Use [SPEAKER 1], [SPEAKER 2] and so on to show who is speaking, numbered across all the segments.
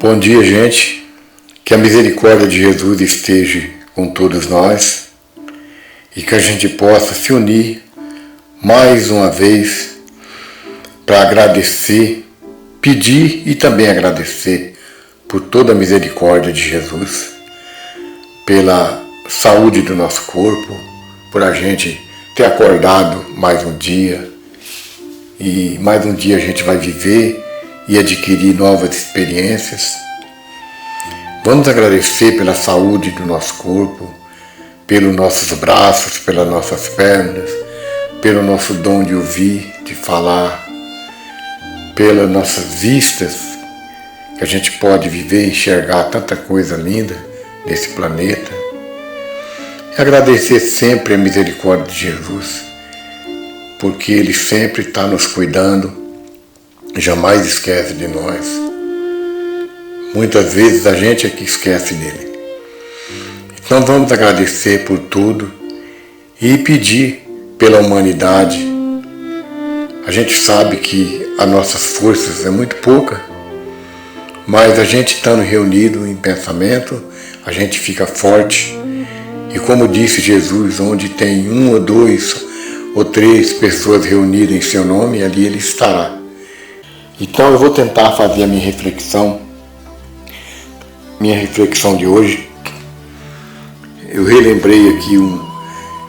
[SPEAKER 1] Bom dia, gente. Que a misericórdia de Jesus esteja com todos nós e que a gente possa se unir mais uma vez para agradecer, pedir e também agradecer por toda a misericórdia de Jesus, pela saúde do nosso corpo, por a gente ter acordado mais um dia e mais um dia a gente vai viver e adquirir novas experiências. Vamos agradecer pela saúde do nosso corpo, pelos nossos braços, pelas nossas pernas, pelo nosso dom de ouvir, de falar, pelas nossas vistas, que a gente pode viver e enxergar tanta coisa linda nesse planeta. E agradecer sempre a misericórdia de Jesus, porque Ele sempre está nos cuidando, jamais esquece de nós. Muitas vezes a gente é que esquece dele. Então vamos agradecer por tudo e pedir pela humanidade. A gente sabe que as nossas forças é muito pouca, mas a gente estando reunido em pensamento, a gente fica forte. E como disse Jesus, onde tem um ou dois ou três pessoas reunidas em seu nome, ali Ele estará. Então eu vou tentar fazer a minha reflexão de hoje. Eu relembrei aqui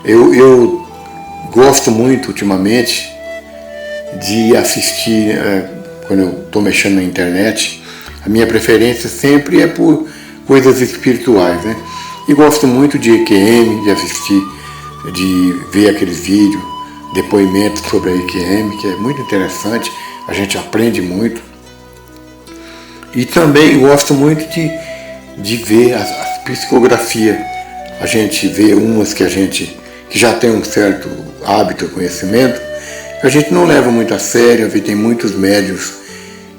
[SPEAKER 1] eu gosto muito ultimamente de assistir, quando eu estou mexendo na internet, a minha preferência sempre é por coisas espirituais, né? E gosto muito de EQM, de assistir, de ver aqueles vídeos, depoimentos sobre a EQM, que é muito interessante, a gente aprende muito. E também gosto muito de ver as psicografias. A gente vê umas que já tem um certo hábito, conhecimento, que a gente não leva muito a sério. Tem muitos médios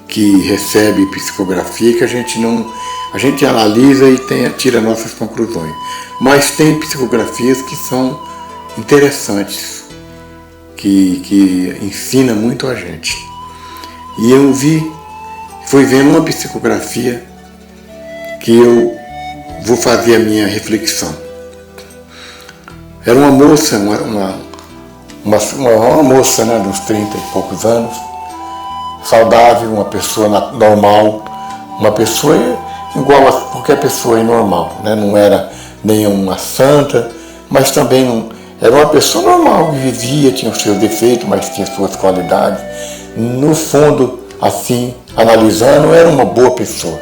[SPEAKER 1] que recebem psicografia que a gente analisa e tira nossas conclusões. Mas tem psicografias que são interessantes, que ensinam muito a gente. E eu fui vendo uma psicografia que eu vou fazer a minha reflexão. Era uma moça, uma moça, né, de uns 30 e poucos anos, saudável, uma pessoa normal, uma pessoa igual a qualquer pessoa normal, né? Não era nenhuma santa, mas também não, era uma pessoa normal, que vivia, tinha os seus defeitos, mas tinha suas qualidades. No fundo, assim, analisando, era uma boa pessoa.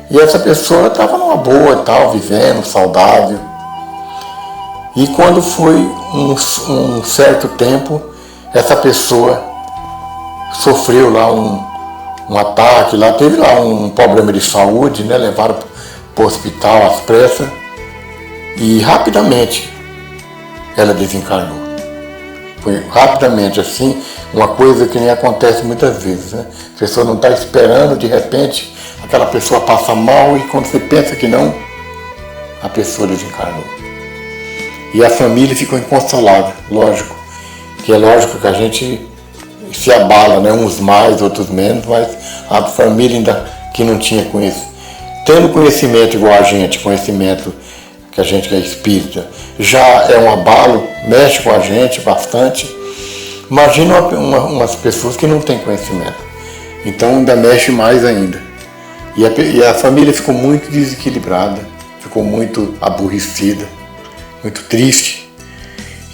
[SPEAKER 1] E essa pessoa estava numa boa, tal, vivendo, saudável. E quando foi um certo tempo, essa pessoa sofreu lá um ataque, teve lá um problema de saúde, né? Levaram para o hospital às pressas e rapidamente ela desencarnou. Foi rapidamente assim, uma coisa que nem acontece muitas vezes, né? A pessoa não está esperando, de repente aquela pessoa passa mal e quando você pensa que não, a pessoa desencarnou. E a família ficou inconsolável, lógico. Que é lógico que a gente se abala, né? Uns mais, outros menos, mas a família ainda que não tinha conhecimento, tendo conhecimento igual a gente, conhecimento que a gente que é espírita, já é um abalo, mexe com a gente bastante. Imagina umas pessoas que não têm conhecimento. Então ainda mexe mais ainda. E a família ficou muito desequilibrada, ficou muito aborrecida, muito triste.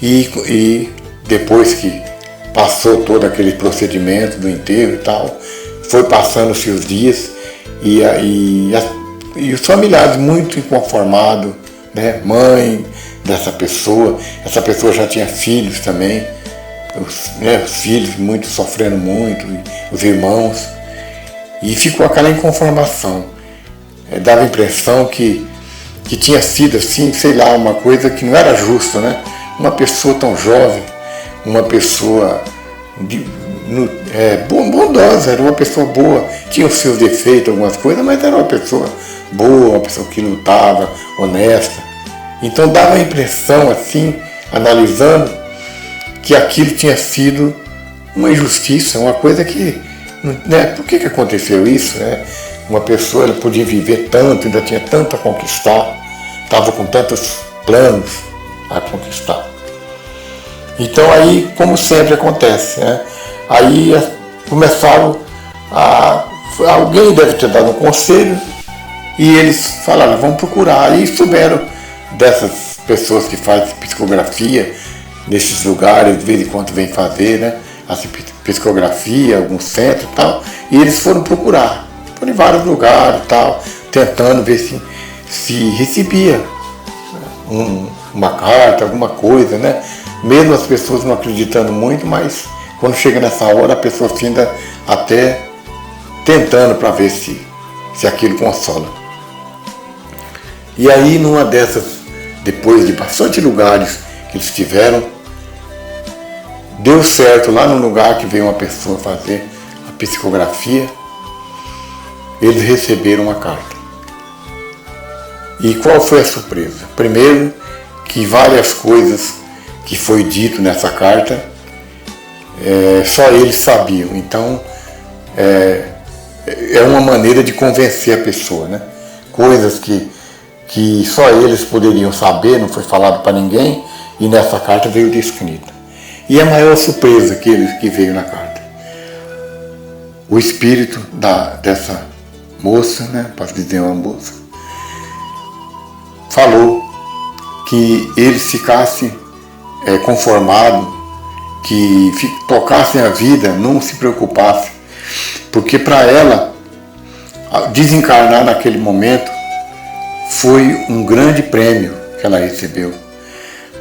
[SPEAKER 1] E depois que passou todo aquele procedimento do enterro e tal, foi passando-se os dias e os familiares muito inconformados, né? Mãe dessa pessoa, essa pessoa já tinha filhos também, os filhos muito sofrendo muito, os irmãos, e ficou aquela inconformação. Dava a impressão que tinha sido assim, sei lá, uma coisa que não era justa, né? Uma pessoa tão jovem, uma pessoa bondosa, era uma pessoa boa, tinha os seus defeitos, algumas coisas, mas era uma pessoa boa, uma pessoa que lutava, honesta. Então dava a impressão, assim, analisando, que aquilo tinha sido uma injustiça, uma coisa que, né, por que aconteceu isso, né? uma pessoa ela podia viver tanto, ainda tinha tanto a conquistar, estava com tantos planos a conquistar. Então aí, como sempre acontece, né? Aí começaram alguém deve ter dado um conselho e eles falaram, vamos procurar. Aí souberam dessas pessoas que fazem psicografia nesses lugares, de vez em quando vem fazer, né? Assim, psicografia, algum centro e tal, e eles foram procurar, foram em vários lugares e tal, tentando ver se recebia uma carta, alguma coisa, né? Mesmo as pessoas não acreditando muito, mas quando chega nessa hora a pessoa finda até tentando para ver se aquilo consola. E aí numa dessas, depois de bastante lugares que eles tiveram, deu certo lá no lugar que veio uma pessoa fazer a psicografia, eles receberam uma carta. E qual foi a surpresa? Primeiro, que várias coisas que foi dito nessa carta, só eles sabiam. Então, é uma maneira de convencer a pessoa, né? Coisas que só eles poderiam saber, não foi falado para ninguém, e nessa carta veio descrita. E a maior surpresa que veio na carta, o espírito dessa moça, né, posso dizer uma moça, falou que eles ficassem conformados, que tocassem a vida, não se preocupassem, porque para ela desencarnar naquele momento foi um grande prêmio que ela recebeu,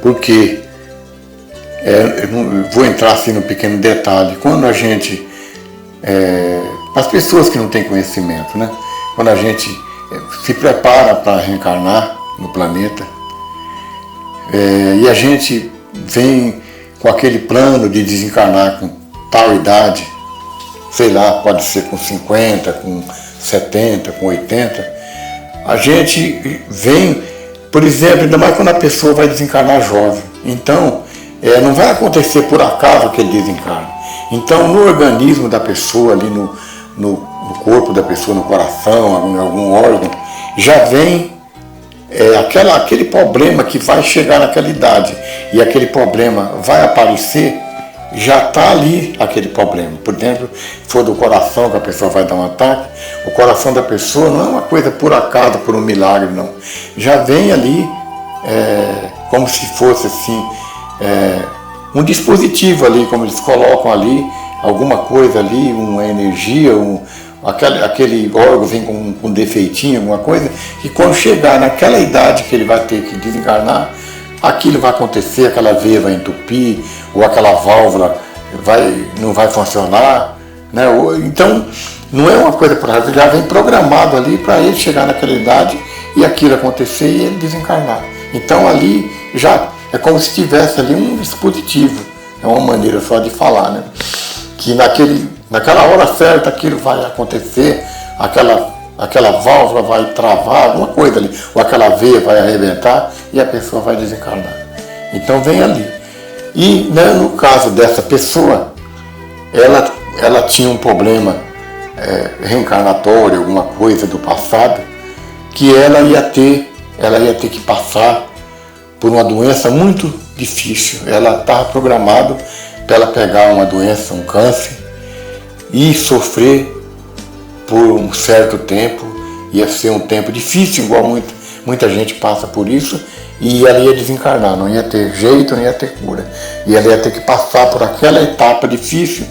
[SPEAKER 1] porque eu vou entrar assim no pequeno detalhe, quando a gente, as pessoas que não têm conhecimento, né, quando a gente se prepara para reencarnar no planeta, e a gente vem com aquele plano de desencarnar com tal idade, sei lá, pode ser com 50, com 70, com 80, a gente vem, por exemplo, ainda mais quando a pessoa vai desencarnar jovem. Então, não vai acontecer por acaso que ele desencarna. Então, no organismo da pessoa, ali no corpo da pessoa, no coração, em algum órgão, já vem aquele problema que vai chegar naquela idade e aquele problema vai aparecer, já está ali aquele problema. Por exemplo, se for do coração que a pessoa vai dar um ataque, o coração da pessoa não é uma coisa por acaso, por um milagre, não. Já vem ali como se fosse assim, um dispositivo ali, como eles colocam ali, alguma coisa ali, uma energia, aquele órgão vem com um defeitinho, alguma coisa, e quando chegar naquela idade que ele vai ter que desencarnar, aquilo vai acontecer, aquela veia vai entupir, ou aquela válvula não vai funcionar, né? Então, não é uma coisa por acaso, já vem programado ali para ele chegar naquela idade e aquilo acontecer e ele desencarnar. Então ali já é como se tivesse ali um dispositivo, é uma maneira só de falar, né? Que naquela hora certa aquilo vai acontecer, aquela válvula vai travar, alguma coisa ali, ou aquela veia vai arrebentar e a pessoa vai desencarnar. Então vem ali. E né, no caso dessa pessoa, ela tinha um problema reencarnatório, alguma coisa do passado, que ela ia ter que passar por uma doença muito difícil. Ela estava programada para ela pegar uma doença, um câncer, e sofrer por um certo tempo. Ia ser um tempo difícil, igual muita gente passa por isso, e ela ia desencarnar, não ia ter jeito, não ia ter cura. E ela ia ter que passar por aquela etapa difícil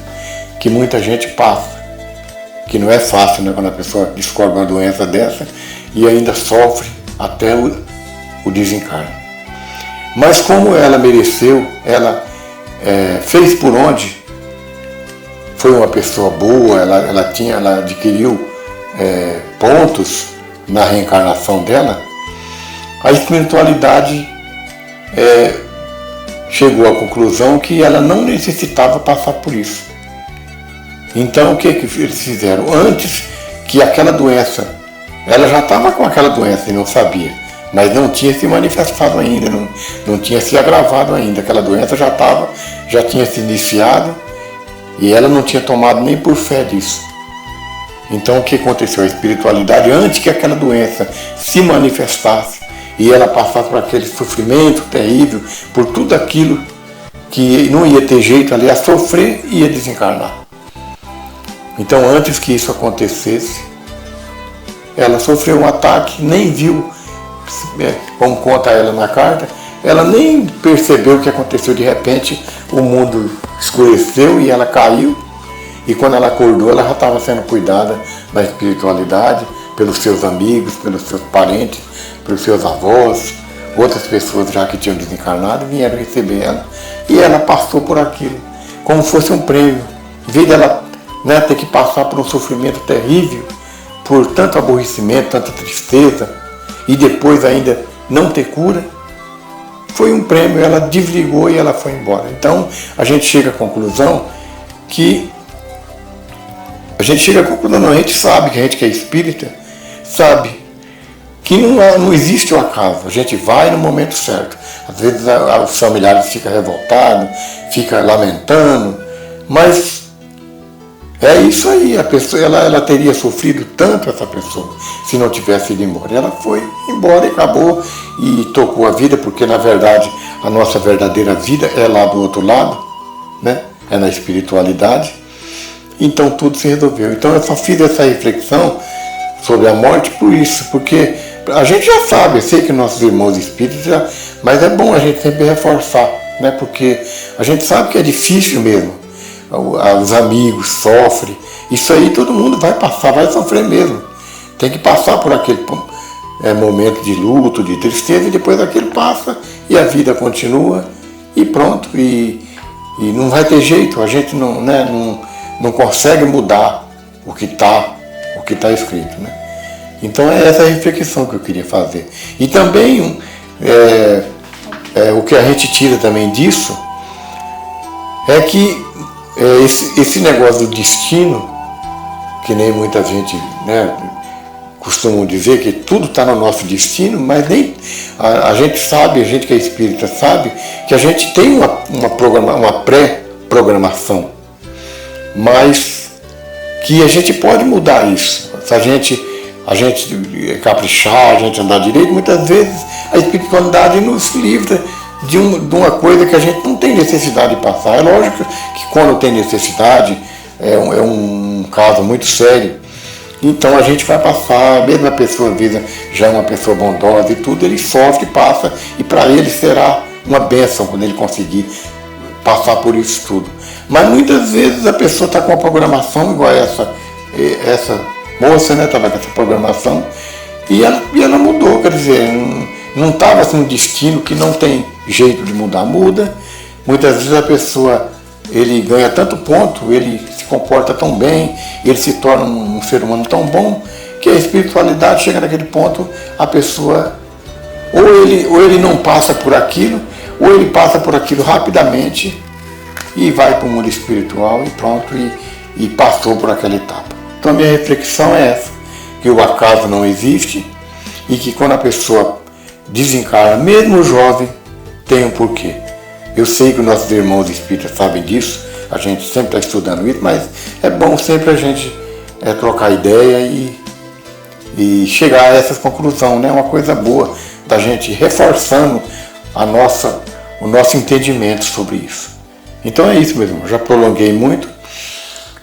[SPEAKER 1] que muita gente passa, que não é fácil, né, quando a pessoa descobre uma doença dessa e ainda sofre até o desencarne. Mas como ela mereceu, ela fez por onde, foi uma pessoa boa, ela adquiriu pontos na reencarnação dela, a espiritualidade chegou à conclusão que ela não necessitava passar por isso. Então o que eles fizeram? Antes que aquela doença, ela já estava com aquela doença e não sabia, mas não tinha se manifestado ainda, não tinha se agravado ainda, aquela doença já tinha se iniciado e ela não tinha tomado nem por fé disso. Então o que aconteceu? A espiritualidade, antes que aquela doença se manifestasse e ela passasse por aquele sofrimento terrível, por tudo aquilo que não ia ter jeito ali a sofrer, ia desencarnar. Então antes que isso acontecesse, ela sofreu um ataque, nem viu, como conta ela na carta, ela nem percebeu o que aconteceu. De repente o mundo escureceu e ela caiu, e quando ela acordou ela já estava sendo cuidada da espiritualidade, pelos seus amigos, pelos seus parentes, pelos seus avós, outras pessoas já que tinham desencarnado vieram receber ela, e ela passou por aquilo como fosse um prêmio. Em vez dela ter que passar por um sofrimento terrível, por tanto aborrecimento, tanta tristeza, e depois ainda não ter cura, foi um prêmio. Ela desligou e ela foi embora. Então a gente chega à conclusão que a gente sabe, que a gente que é espírita sabe que não existe o acaso. A gente vai no momento certo. Às vezes os familiares ficam revoltados, ficam lamentando, mas é isso aí. A pessoa, ela teria sofrido tanto, essa pessoa, se não tivesse ido embora. Ela foi embora e acabou, e tocou a vida, porque na verdade a nossa verdadeira vida é lá do outro lado, né? É na espiritualidade. Então tudo se resolveu. Então eu só fiz essa reflexão sobre a morte por isso, porque a gente já sabe, eu sei que nossos irmãos espíritas, mas é bom a gente sempre reforçar, né? Porque a gente sabe que é difícil mesmo. Os amigos sofrem, isso aí todo mundo vai passar, vai sofrer mesmo. Tem que passar por aquele momento de luto, de tristeza, e depois aquilo passa e a vida continua e pronto. E não vai ter jeito, a gente não consegue mudar o que está escrito, né? Então é essa reflexão que eu queria fazer. E também o que a gente tira também disso é que esse negócio do destino, que nem muita gente costumam dizer que tudo está no nosso destino, mas nem a gente sabe, a gente que é espírita sabe, que a gente tem uma pré-programação, mas que a gente pode mudar isso. Se a gente caprichar, a gente andar direito, muitas vezes a espiritualidade nos livra de uma coisa que a gente não tem necessidade de passar. É lógico que quando tem necessidade, é um caso muito sério, então a gente vai passar, mesmo a pessoa às vezes já é uma pessoa bondosa e tudo, ele sofre, passa, e para ele será uma bênção quando ele conseguir passar por isso tudo. Mas muitas vezes a pessoa está com uma programação igual essa moça, estava com essa programação, e ela mudou, quer dizer, não estava assim um destino que não tem jeito de mudar, muda. Muitas vezes a pessoa, ele ganha tanto ponto, ele se comporta tão bem, ele se torna um ser humano tão bom, que a espiritualidade chega naquele ponto, a pessoa, ou ele não passa por aquilo, ou ele passa por aquilo rapidamente e vai para o mundo espiritual e pronto, e passou por aquela etapa. Então a minha reflexão é essa, que o acaso não existe e que quando a pessoa desencarna, mesmo jovem, tem um porquê. Eu sei que os nossos irmãos espíritas sabem disso, a gente sempre está estudando isso, mas é bom sempre a gente trocar ideia e chegar a essa conclusão, né? Uma coisa boa da gente reforçando o nosso entendimento sobre isso. Então é isso, meu irmão, já prolonguei muito.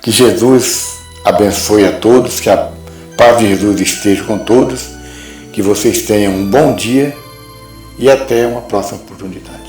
[SPEAKER 1] Que Jesus abençoe a todos, que a paz de Jesus esteja com todos, que vocês tenham um bom dia e até uma próxima oportunidade.